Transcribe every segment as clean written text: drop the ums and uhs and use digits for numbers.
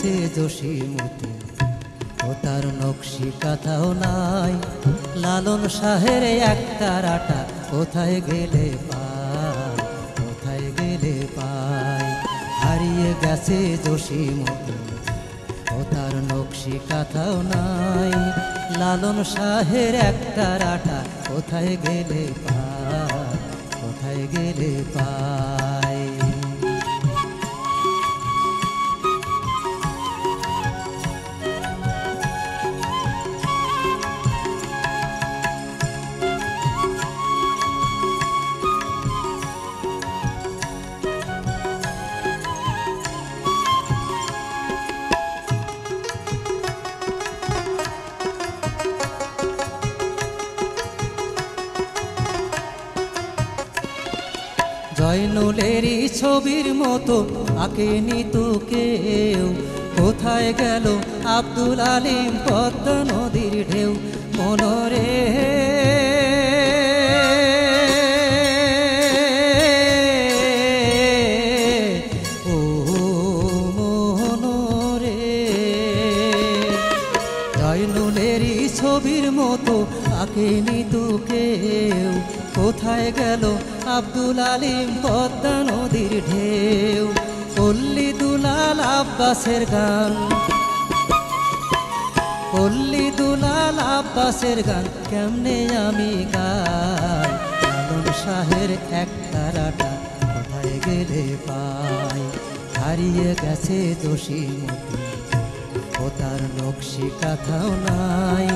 গেছে জসিমুদ্দিন, ও তার নকশি কাঁথাও নাই। লালন শাহের একটা রাটা কোথায় গেলে পায়, কোথায় গেলে পায়। হারিয়ে গেছে জসিমুদ্দিন, ও তার নকশি কাঁথাও নাই। লালন শাহের একটা রাটা কোথায় গেলে পায়, কোথায় গেলে পায়। জয়নুলেরই ছবির মতো আঁকেনি তো কেউ, কোথায় গেল আব্দুল আলিম পদ্মা নদীর ঢেউ। মনরে ও মনরে, জয়নুলেরই ছবির মতো আঁকেনি তো কেউ, কোথায় গেল আব্দুল আলিম পদ্মা নদীর ঢেউ। পল্লী দুলাল আব্বাসের গান, পল্লী দুলাল আব্বাসের গান কেমনে আমি গাই। লালন শাহের একটা রাটা কোথায় গেলে পাই। হারিয়ে গেছে জসিমুদ্দিন, ও তার নকশি কাঁথাও নাই।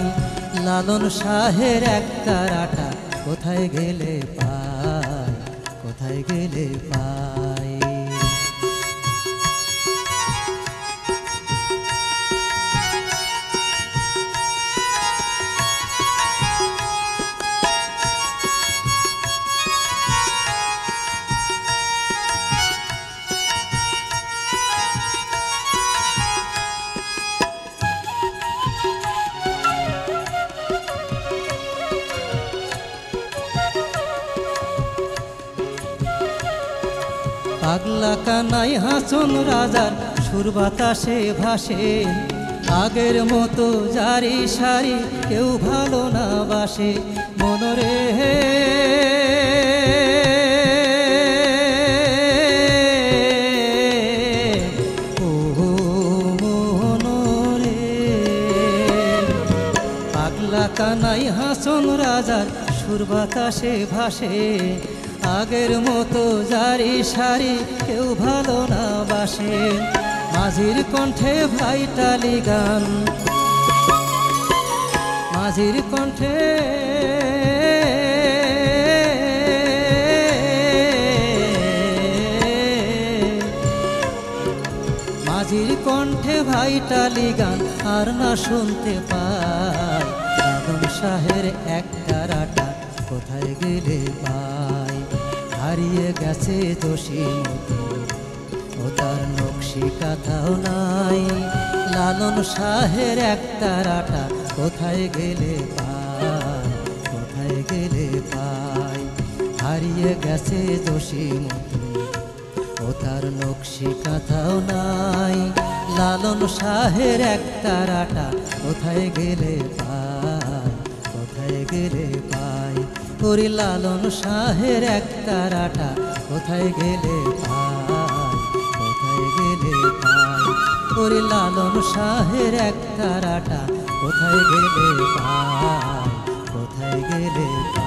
লালন শাহের একটা রাটা কোথায় গেলে পাই, কোথায় গেলে পাই। পাগলা কানাই হাসন রাজার সুর বাতাসে ভাসে, আগের মতো জারি সারি কেউ ভালো না বাসে। মনরে ও মনরে, পাগলা কানাই হাসন রাজার সুর বাতাসে ভাসে, আগের মতো জারি সারি কেউ ভালো না বাসে। মাঝির কণ্ঠে ভাইটালি গান, মাঝির কণ্ঠে মাঝির কণ্ঠে ভাইটালি গান আর না শুনতে পাই। লালন শাহের একটা রাটা কোথায় গেলে পাই। হারিয়ে গেছে জসিমুদ্দিন, ও তার নকশি কাঁথাও নাই। লালন শাহের একটা রাটা কোথায় গেলে পাই, কোথায় গেলে পাই। হারিয়ে গেছে জসিমুদ্দিন, ও তার নকশি কাঁথাও নাই। লালন শাহের একটা রাটা কোথায় গেলে পাই, কোথায় গেলে পাই। ওরে লালন শাহের একটা রাটা কোথায় গেলে পাই, কোথায় গেলে পাই। ওরে লালন শাহের একটা রাটা কোথায় গেলে পাই, কোথায় গেলে পাই।